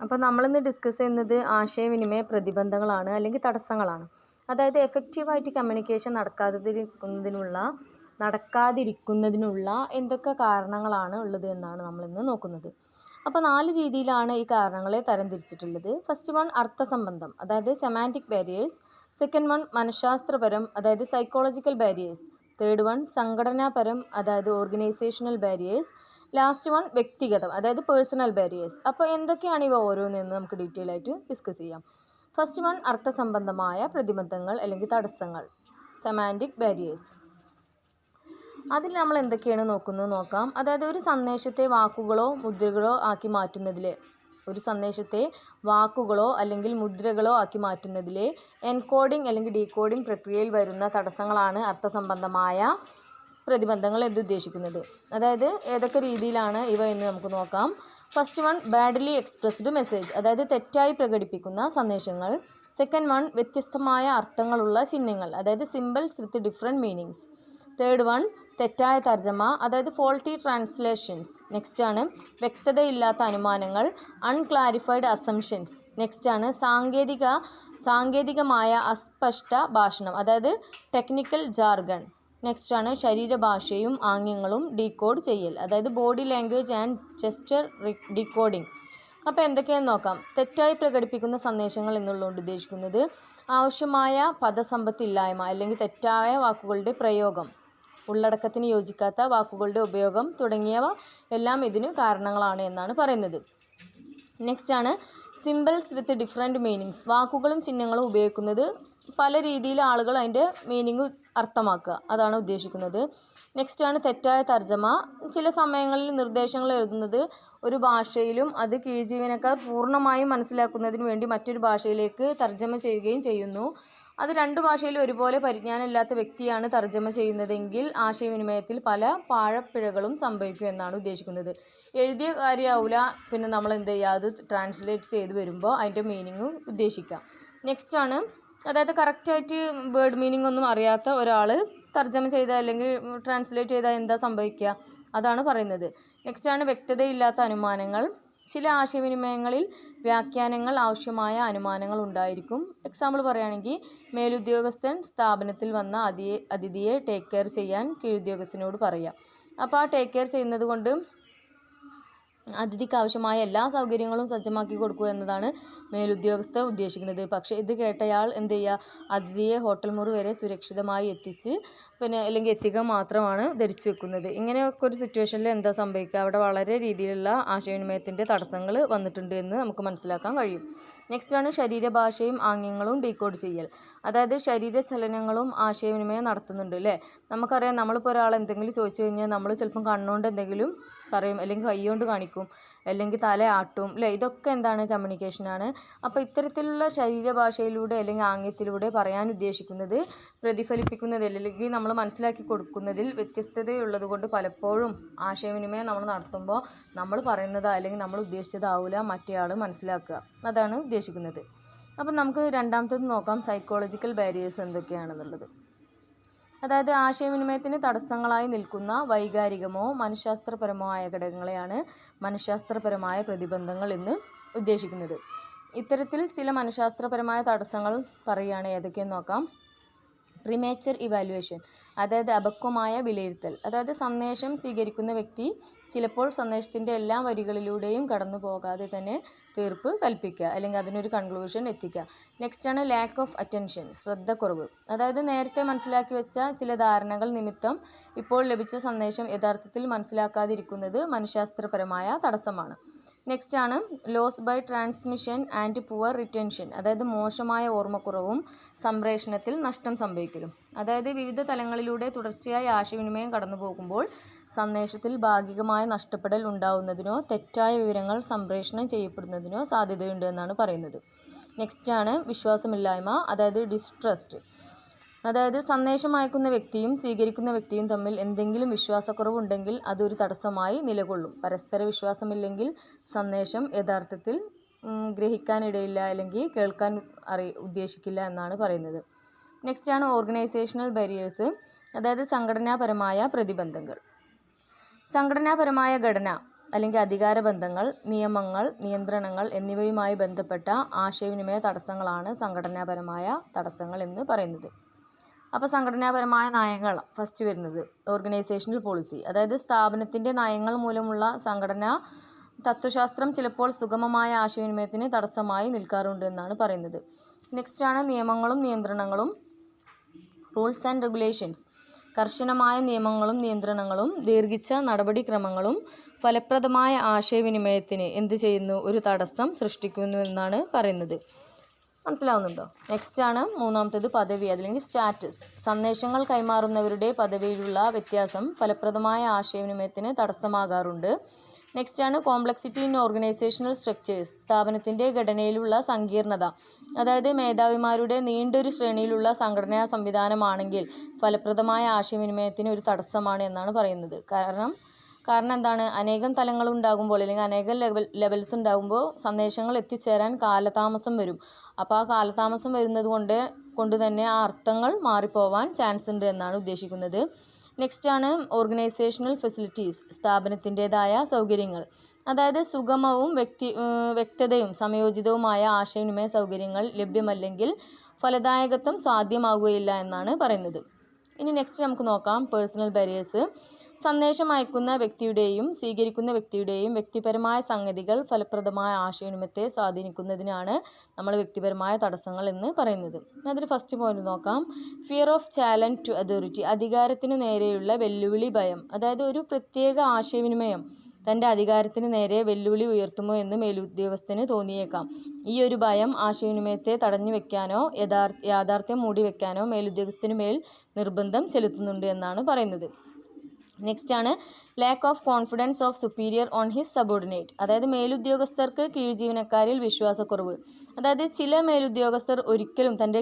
അപ്പോൾ നമ്മളിന്ന് ഡിസ്കസ് ചെയ്യുന്നത് ആശയവിനിമയ പ്രതിബന്ധങ്ങളാണ് അല്ലെങ്കിൽ തടസ്സങ്ങളാണ്. അതായത് എഫക്റ്റീവായിട്ട് കമ്മ്യൂണിക്കേഷൻ നടക്കാതിരിക്കുന്നതിനുള്ള എന്തൊക്കെ കാരണങ്ങളാണ് ഉള്ളത് എന്നാണ് നമ്മളിന്ന് നോക്കുന്നത്. അപ്പോൾ 4 രീതിയിലാണ് ഈ കാരണങ്ങളെ തരംതിരിച്ചിട്ടുള്ളത്. ഫസ്റ്റ് വൺ അർത്ഥസംബന്ധം, അതായത് സെമാൻറ്റിക് ബാരിയേഴ്സ്. സെക്കൻഡ് വൺ മനഃശാസ്ത്രപരം, അതായത് സൈക്കോളജിക്കൽ ബാരിയേഴ്സ്. തേർഡ് വൺ സംഘടനാപരം, അതായത് ഓർഗനൈസേഷണൽ ബാരിയേഴ്സ്. ലാസ്റ്റ് വൺ വ്യക്തിഗതം, അതായത് പേഴ്സണൽ ബാരിയേഴ്സ്. അപ്പോൾ എന്തൊക്കെയാണ് ഇവ ഓരോന്നെന്ന് നമുക്ക് ഡീറ്റെയിൽ ആയിട്ട് ഡിസ്കസ് ചെയ്യാം. ഫസ്റ്റ് വൺ അർത്ഥസംബന്ധമായ പ്രതിബന്ധങ്ങൾ അല്ലെങ്കിൽ തടസ്സങ്ങൾ, സെമാൻറ്റിക് ബാരിയേഴ്സ്. അതിൽ നമ്മൾ എന്തൊക്കെയാണ് നോക്കാം. അതായത് ഒരു സന്ദേശത്തെ വാക്കുകളോ മുദ്രകളോ ആക്കി മാറ്റുന്നതിലെ എൻകോഡിംഗ് അല്ലെങ്കിൽ ഡീകോഡിംഗ് പ്രക്രിയയിൽ വരുന്ന തടസ്സങ്ങളാണ് അർത്ഥസംബന്ധമായ പ്രതിബന്ധങ്ങൾ എന്ന് ഉദ്ദേശിക്കുന്നത്. അതായത് ഏതൊക്കെ രീതിയിലാണ് ഇവ എന്ന് നമുക്ക് നോക്കാം. First one badly expressed message, അതായത് തെറ്റായി പ്രകടിപ്പിക്കുന്ന സന്ദേശങ്ങൾ. സെക്കൻഡ് വൺ വ്യത്യസ്തമായ അർത്ഥങ്ങളുള്ള ചിഹ്നങ്ങൾ, അതായത് symbols with different meanings. Third one തെറ്റായ തർജ്ജമ, അതായത് ഫോൾട്ടി ട്രാൻസ്ലേഷൻസ്. നെക്സ്റ്റ് ആണ് വ്യക്തതയില്ലാത്ത അനുമാനങ്ങൾ, അൺക്ലാരിഫൈഡ് അസംഷൻസ്. നെക്സ്റ്റ് ആണ് സാങ്കേതികമായ അസ്പഷ്ട ഭാഷണം, അതായത് ടെക്നിക്കൽ ജാർഗൺ. നെക്സ്റ്റ് ആണ് ശരീരഭാഷയും ആംഗ്യങ്ങളും ഡീകോഡ് ചെയ്യൽ, അതായത് body language and gesture decoding. അപ്പോൾ എന്തൊക്കെയാണെന്ന് നോക്കാം. തെറ്റായി പ്രകടിപ്പിക്കുന്ന സന്ദേശങ്ങൾ എന്നുള്ളതുകൊണ്ട് ഉദ്ദേശിക്കുന്നത് ആവശ്യമായ പദസമ്പത്തില്ലായ്മ അല്ലെങ്കിൽ തെറ്റായ വാക്കുകളുടെ പ്രയോഗം, ഉള്ളടക്കത്തിന് യോജിക്കാത്ത വാക്കുകളുടെ ഉപയോഗം തുടങ്ങിയവ എല്ലാം ഇതിന് കാരണങ്ങളാണ് എന്നാണ് പറയുന്നത്. നെക്സ്റ്റ് ആണ് സിംബൽസ് വിത്ത് ഡിഫറെൻറ്റ് മീനിങ്സ്, വാക്കുകളും ചിഹ്നങ്ങളും ഉപയോഗിക്കുന്നത് പല രീതിയിൽ ആളുകൾ അതിൻ്റെ മീനിങ് അർത്ഥമാക്കുക, അതാണ് ഉദ്ദേശിക്കുന്നത്. നെക്സ്റ്റ് ആണ് തെറ്റായ തർജ്ജമ, ചില സമയങ്ങളിൽ നിർദ്ദേശങ്ങൾ എഴുതുന്നത് ഒരു ഭാഷയിലും അത് കീഴ്ജീവനക്കാർ പൂർണ്ണമായും മനസ്സിലാക്കുന്നതിന് വേണ്ടി മറ്റൊരു ഭാഷയിലേക്ക് തർജ്ജമ ചെയ്യുകയും ചെയ്യുന്നു. അത് 2 ഭാഷയിലും ഒരുപോലെ പരിജ്ഞാനമില്ലാത്ത വ്യക്തിയാണ് തർജ്ജമ ചെയ്യുന്നതെങ്കിൽ ആശയവിനിമയത്തിൽ പല പാഴപ്പിഴകളും സംഭവിക്കും എന്നാണ് ഉദ്ദേശിക്കുന്നത്. എഴുതിയ കാര്യമാവില്ല, പിന്നെ നമ്മൾ എന്ത് ചെയ്യുക, അത് ട്രാൻസ്ലേറ്റ് ചെയ്ത് വരുമ്പോൾ അതിൻ്റെ മീനിങ് ഉദ്ദേശിക്കാം. നെക്സ്റ്റ് ആണ് അതായത് കറക്റ്റായിട്ട് വേർഡ് മീനിങ് ഒന്നും അറിയാത്ത ഒരാൾ തർജ്ജമ ചെയ്താൽ അല്ലെങ്കിൽ ട്രാൻസ്ലേറ്റ് ചെയ്താൽ എന്താ സംഭവിക്കുക, അതാണ് പറയുന്നത്. നെക്സ്റ്റ് ആണ് വ്യക്തതയില്ലാത്ത അനുമാനങ്ങൾ, ചില ആശയവിനിമയങ്ങളിൽ വ്യാഖ്യാനങ്ങൾ ആവശ്യമായ അനുമാനങ്ങൾ ഉണ്ടായിരിക്കും. എക്സാമ്പിൾ പറയുകയാണെങ്കിൽ മേലുദ്യോഗസ്ഥൻ സ്ഥാപനത്തിൽ വന്ന അതിഥിയെ ടേക്ക് കെയർ ചെയ്യാൻ കീഴുദ്യോഗസ്ഥനോട് പറയുക. അപ്പോൾ ആ ടേക്ക് കെയർ ചെയ്യുന്നത് കൊണ്ട് അതിഥിക്ക് ആവശ്യമായ എല്ലാ സൗകര്യങ്ങളും സജ്ജമാക്കി കൊടുക്കുക എന്നതാണ് മേലുദ്യോഗസ്ഥ ഉദ്ദേശിക്കുന്നത്. പക്ഷേ ഇത് കേട്ടയാൾ എന്ത് ചെയ്യുക, അതിഥിയെ ഹോട്ടൽ മുറി വരെ സുരക്ഷിതമായി എത്തിച്ച് അല്ലെങ്കിൽ എത്തിക്കുക മാത്രമാണ് ധരിച്ചു വെക്കുന്നത്. ഇങ്ങനെയൊക്കെ ഒരു സിറ്റുവേഷനിൽ എന്താ സംഭവിക്കുക, അവിടെ വളരെ രീതിയിലുള്ള ആശയവിനിമയത്തിൻ്റെ തടസ്സങ്ങൾ വന്നിട്ടുണ്ട് എന്ന് നമുക്ക് മനസ്സിലാക്കാൻ കഴിയും. നെക്സ്റ്റ് ആണ് ശരീരഭാഷയും ആംഗ്യങ്ങളും ഡീകോഡ് ചെയ്യൽ, അതായത് ശരീരചലനങ്ങളും ആശയവിനിമയം നടത്തുന്നുണ്ട് അല്ലേ. നമുക്കറിയാം, നമ്മളിപ്പോൾ ഒരാൾ എന്തെങ്കിലും ചോദിച്ചു കഴിഞ്ഞാൽ നമ്മൾ ചിലപ്പം കണ്ണുകൊണ്ട് എന്തെങ്കിലും പറയും, അല്ലെങ്കിൽ കൈകൊണ്ട് കാണിക്കും, അല്ലെങ്കിൽ തല ആട്ടും അല്ലേ. ഇതൊക്കെ എന്താണ്, കമ്മ്യൂണിക്കേഷനാണ്. അപ്പോൾ ഇത്തരത്തിലുള്ള ശരീരഭാഷയിലൂടെ അല്ലെങ്കിൽ ആംഗ്യത്തിലൂടെ പറയാൻ ഉദ്ദേശിക്കുന്നത് പ്രതിഫലിപ്പിക്കുന്നതിൽ അല്ലെങ്കിൽ നമ്മൾ മനസ്സിലാക്കി കൊടുക്കുന്നതിൽ വ്യത്യസ്തതയുള്ളത് കൊണ്ട് പലപ്പോഴും ആശയവിനിമയം നമ്മൾ നടത്തുമ്പോൾ നമ്മൾ പറയുന്നത് അല്ലെങ്കിൽ നമ്മൾ ഉദ്ദേശിച്ചതാവില്ല മറ്റേയാൾ മനസ്സിലാക്കുക, അതാണ് ഉദ്ദേശിക്കുന്നത്. അപ്പം നമുക്ക് രണ്ടാമത്തേത് നോക്കാം, സൈക്കോളജിക്കൽ ബാരിയേഴ്സ് എന്തൊക്കെയാണെന്നുള്ളത്. അതായത് ആശയവിനിമയത്തിന് തടസ്സങ്ങളായി നിൽക്കുന്ന വൈകാരികമോ മനഃശാസ്ത്രപരമോ ആയ ഘടകങ്ങളെയാണ് മനഃശാസ്ത്രപരമായ പ്രതിബന്ധങ്ങൾ എന്ന് ഉദ്ദേശിക്കുന്നത്. ഇത്തരത്തിൽ ചില മനഃശാസ്ത്രപരമായ തടസ്സങ്ങൾ പറയുകയാണ്, ഏതൊക്കെയെന്ന് നോക്കാം. പ്രിമേച്ചർ ഇവാലുവേഷൻ, അതായത് അപക്വമായ വിലയിരുത്തൽ, അതായത് സന്ദേശം സ്വീകരിക്കുന്ന വ്യക്തി ചിലപ്പോൾ സന്ദേശത്തിൻ്റെ എല്ലാ വരികളിലൂടെയും കടന്നു പോകാതെ തന്നെ തീർപ്പ് കൽപ്പിക്കുക അല്ലെങ്കിൽ അതിനൊരു കൺക്ലൂഷൻ എത്തിക്കുക. നെക്സ്റ്റ് ആണ് ലാക്ക് ഓഫ് അറ്റൻഷൻ, ശ്രദ്ധക്കുറവ്, അതായത് നേരത്തെ മനസ്സിലാക്കി വെച്ച ചില ധാരണകൾ നിമിത്തം ഇപ്പോൾ ലഭിച്ച സന്ദേശം യഥാർത്ഥത്തിൽ മനസ്സിലാക്കാതിരിക്കുന്നത് മനഃശാസ്ത്രപരമായ തടസ്സമാണ്. നെക്സ്റ്റ് ആണ് loss by transmission and poor retention, അതായത് മോശമായ ഓർമ്മക്കുറവും സംപ്രേഷണത്തിൽ നഷ്ടം സംഭവിക്കലും, അതായത് വിവിധ തലങ്ങളിലൂടെ തുടർച്ചയായി ആശയവിനിമയം കടന്നു പോകുമ്പോൾ സന്ദേശത്തിൽ ഭാഗികമായ നഷ്ടപ്പെടൽ ഉണ്ടാവുന്നതിനോ തെറ്റായ വിവരങ്ങൾ സംപ്രേഷണം ചെയ്യപ്പെടുന്നതിനോ സാധ്യതയുണ്ട് എന്നാണ് പറയുന്നത്. നെക്സ്റ്റ് ആണ് വിശ്വാസമില്ലായ്മ, അതായത് ഡിസ്ട്രസ്റ്റ്, അതായത് സന്ദേശം അയക്കുന്ന വ്യക്തിയും സ്വീകരിക്കുന്ന വ്യക്തിയും തമ്മിൽ എന്തെങ്കിലും വിശ്വാസക്കുറവുണ്ടെങ്കിൽ അതൊരു തടസ്സമായി നിലകൊള്ളും. പരസ്പര വിശ്വാസമില്ലെങ്കിൽ സന്ദേശം യഥാർത്ഥത്തിൽ ഗ്രഹിക്കാനിടയില്ല അല്ലെങ്കിൽ കേൾക്കാൻ ഉദ്ദേശിക്കില്ല എന്നാണ് പറയുന്നത്. നെക്സ്റ്റ് ആണ് ഓർഗനൈസേഷണൽ ബാരിയേഴ്സ്, അതായത് സംഘടനാപരമായ പ്രതിബന്ധങ്ങൾ. സംഘടനാപരമായ ഘടന, അല്ലെങ്കിൽ അധികാരബന്ധങ്ങൾ, നിയമങ്ങൾ, നിയന്ത്രണങ്ങൾ എന്നിവയുമായി ബന്ധപ്പെട്ട ആശയവിനിമയ തടസ്സങ്ങളാണ് സംഘടനാപരമായ തടസ്സങ്ങൾ എന്ന് പറയുന്നത്. അപ്പോൾ സംഘടനാപരമായ നയങ്ങൾ ഫസ്റ്റ് വരുന്നത് ഓർഗനൈസേഷണൽ പോളിസി, അതായത് സ്ഥാപനത്തിൻ്റെ നയങ്ങൾ മൂലമുള്ള സംഘടനാ തത്വശാസ്ത്രം ചിലപ്പോൾ സുഗമമായ ആശയവിനിമയത്തിന് തടസ്സമായി നിൽക്കാറുണ്ട് എന്നാണ് പറയുന്നത്. നെക്സ്റ്റ് ആണ് നിയമങ്ങളും നിയന്ത്രണങ്ങളും, റൂൾസ് ആൻഡ് റെഗുലേഷൻസ്. കർശനമായ നിയമങ്ങളും നിയന്ത്രണങ്ങളും ദീർഘിച്ച നടപടിക്രമങ്ങളും ഫലപ്രദമായ ആശയവിനിമയത്തിന് എന്ത് ചെയ്യുന്നു? ഒരു തടസ്സം സൃഷ്ടിക്കുന്നു എന്നാണ് പറയുന്നത്. മനസ്സിലാവുന്നുണ്ടോ? നെക്സ്റ്റ് ആണ് മൂന്നാമത്തേത് പദവി അല്ലെങ്കിൽ സ്റ്റാറ്റസ്. സന്ദേശങ്ങൾ കൈമാറുന്നവരുടെ പദവിയിലുള്ള വ്യത്യാസം ഫലപ്രദമായ ആശയവിനിമയത്തിന് തടസ്സമാകാറുണ്ട്. നെക്സ്റ്റ് ആണ് കോംപ്ലക്സിറ്റി ഇൻ ഓർഗനൈസേഷണൽ സ്ട്രക്ചേഴ്സ്. സ്ഥാപനത്തിൻ്റെ ഘടനയിലുള്ള സങ്കീർണത, അതായത് മേധാവിമാരുടെ നീണ്ടൊരു ശ്രേണിയിലുള്ള സംഘടനാ സംവിധാനമാണെങ്കിൽ ഫലപ്രദമായ ആശയവിനിമയത്തിന് ഒരു തടസ്സമാണ് എന്നാണ് പറയുന്നത്. കാരണം എന്താണ്? അനേകം തലങ്ങൾ ഉണ്ടാകുമ്പോൾ അല്ലെങ്കിൽ അനേകം ലെവൽസ് ഉണ്ടാകുമ്പോൾ സന്ദേശങ്ങൾ എത്തിച്ചേരാൻ കാലതാമസം വരും. അപ്പോൾ ആ കാലതാമസം വരുന്നത് കൊണ്ട് തന്നെ ആ അർത്ഥങ്ങൾ മാറിപ്പോവാൻ ചാൻസ് ഉണ്ട് എന്നാണ് ഉദ്ദേശിക്കുന്നത്. നെക്സ്റ്റ് ആണ് ഓർഗനൈസേഷണൽ ഫെസിലിറ്റീസ്. സ്ഥാപനത്തിൻ്റേതായ സൗകര്യങ്ങൾ, അതായത് സുഗമവും വ്യക്തതയും സംയോജിതവുമായ ആശയവിനിമയ സൗകര്യങ്ങൾ ലഭ്യമല്ലെങ്കിൽ ഫലദായകത്വം സാധ്യമാകുകയില്ല എന്നാണ് പറയുന്നത്. ഇനി നെക്സ്റ്റ് നമുക്ക് നോക്കാം പേഴ്സണൽ ബാരിയേഴ്സ്. സന്ദേശം അയക്കുന്ന വ്യക്തിയുടെയും സ്വീകരിക്കുന്ന വ്യക്തിയുടെയും വ്യക്തിപരമായ സംഗതികൾ ഫലപ്രദമായ ആശയവിനിമയത്തെ സ്വാധീനിക്കുന്നതിനാണ് നമ്മൾ വ്യക്തിപരമായ തടസ്സങ്ങൾ എന്ന് പറയുന്നത്. അതിൽ ഫസ്റ്റ് പോയിന്റ് നോക്കാം. Fear of challenge to authority. അധികാരത്തിനു നേരെയുള്ള വെല്ലുവിളി ഭയം, അതായത് ഒരു പ്രത്യേക ആശയവിനിമയം തൻ്റെ അധികാരത്തിന് നേരെ വെല്ലുവിളി ഉയർത്തുമോ എന്ന് മേലുദ്യോഗസ്ഥന് തോന്നിയേക്കാം. ഈ ഒരു ഭയം ആശയവിനിമയത്തെ തടഞ്ഞു വെക്കാനോ യാഥാർത്ഥ്യം മൂടി വെക്കാനോ മേലുദ്യോഗസ്ഥന് മേൽ നിർബന്ധം ചെലുത്തുന്നുണ്ട് എന്നാണ് പറയുന്നത്. നെക്സ്റ്റ് ആണ് lack of confidence of superior on his subordinate. അതായത് മേലുദ്യോഗസ്ഥർക്ക് കീഴ്ജീവനക്കാരിൽ വിശ്വാസക്കുറവ്. അതായത് ചില മേലുദ്യോഗസ്ഥർ ഒരിക്കലും തൻ്റെ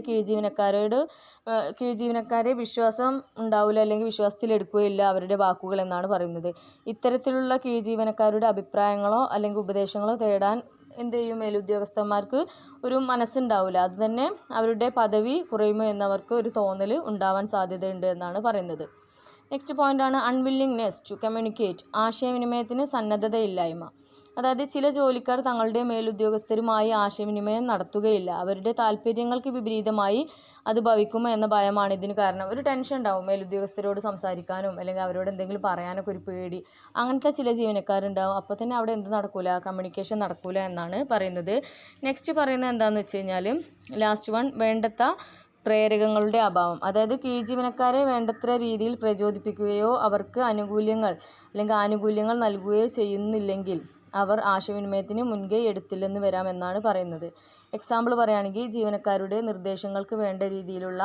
കീഴ്ജീവനക്കാരെ വിശ്വാസം ഉണ്ടാവില്ല അല്ലെങ്കിൽ വിശ്വാസത്തിലെടുക്കുകയില്ല അവരുടെ വാക്കുകൾ എന്നാണ് പറയുന്നത്. ഇത്തരത്തിലുള്ള കീഴ്ജീവനക്കാരുടെ അഭിപ്രായങ്ങളോ അല്ലെങ്കിൽ ഉപദേശങ്ങളോ തേടാൻ എന്ത് ചെയ്യും? മേലുദ്യോഗസ്ഥന്മാർക്ക് ഒരു മനസ്സുണ്ടാവില്ല. അതുതന്നെ അവരുടെ പദവി കുറയുമോ എന്നവർക്ക് ഒരു തോന്നൽ ഉണ്ടാവാൻ സാധ്യതയുണ്ട് എന്നാണ് പറയുന്നത്. നെക്സ്റ്റ് പോയിന്റ് ആണ് അൺവില്ലിങ്നെസ് ടു കമ്മ്യൂണിക്കേറ്റ്. ആശയവിനിമയത്തിന് സന്നദ്ധതയില്ലായ്മ. അതായത് ചില ജോലിക്കാർ തങ്ങളുടെ മേലുദ്യോഗസ്ഥരുമായി ആശയവിനിമയം നടത്തുകയില്ല. അവരുടെ താല്പര്യങ്ങൾക്ക് വിപരീതമായി അത് ഭവിക്കുമോ എന്ന ഭയമാണ് ഇതിന് കാരണം. ഒരു ടെൻഷൻ ഉണ്ടാവും മേലുദ്യോഗസ്ഥരോട് സംസാരിക്കാനും അല്ലെങ്കിൽ അവരോട് എന്തെങ്കിലും പറയാനൊക്കെ ഒരു പേടി. അങ്ങനത്തെ ചില ജീവനക്കാരുണ്ടാവും. അപ്പോൾ തന്നെ അവിടെ എന്ത് നടക്കൂല? കമ്മ്യൂണിക്കേഷൻ നടക്കൂല എന്നാണ് പറയുന്നത്. നെക്സ്റ്റ് പറയുന്നത് എന്താണെന്ന് വെച്ച് കഴിഞ്ഞാൽ ലാസ്റ്റ് വൺ വേണ്ടത്ര പ്രേരകങ്ങളുടെ അഭാവം. അതായത് കീഴ്ജീവനക്കാരെ വേണ്ടത്ര രീതിയിൽ പ്രചോദിപ്പിക്കുകയോ അവർക്ക് ആനുകൂല്യങ്ങൾ നൽകുകയോ ചെയ്യുന്നില്ലെങ്കിൽ അവർ ആശയവിനിമയത്തിന് മുൻകൈ എടുത്തില്ലെന്ന് വരാമെന്നാണ് പറയുന്നത്. എക്സാമ്പിൾ പറയുകയാണെങ്കിൽ ജീവനക്കാരുടെ നിർദ്ദേശങ്ങൾക്ക് വേണ്ട രീതിയിലുള്ള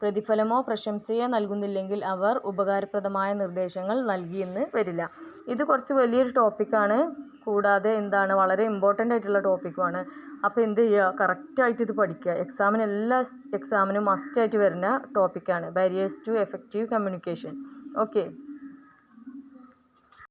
പ്രതിഫലമോ പ്രശംസയോ നൽകുന്നില്ലെങ്കിൽ അവർ ഉപകാരപ്രദമായ നിർദ്ദേശങ്ങൾ നൽകിയെന്ന് വരില്ല. ഇത് കുറച്ച് വലിയൊരു ടോപ്പിക്കാണ്. കൂടാതെ വളരെ ഇമ്പോർട്ടൻ്റ് ആയിട്ടുള്ള ടോപ്പിക്കുമാണ്. അപ്പോൾ എന്ത് ചെയ്യുക? കറക്റ്റായിട്ട് ഇത് പഠിക്കുക. എല്ലാ എക്സാമിനും മസ്റ്റായിട്ട് വരുന്ന ടോപ്പിക്കാണ് barriers to effective communication. Okay.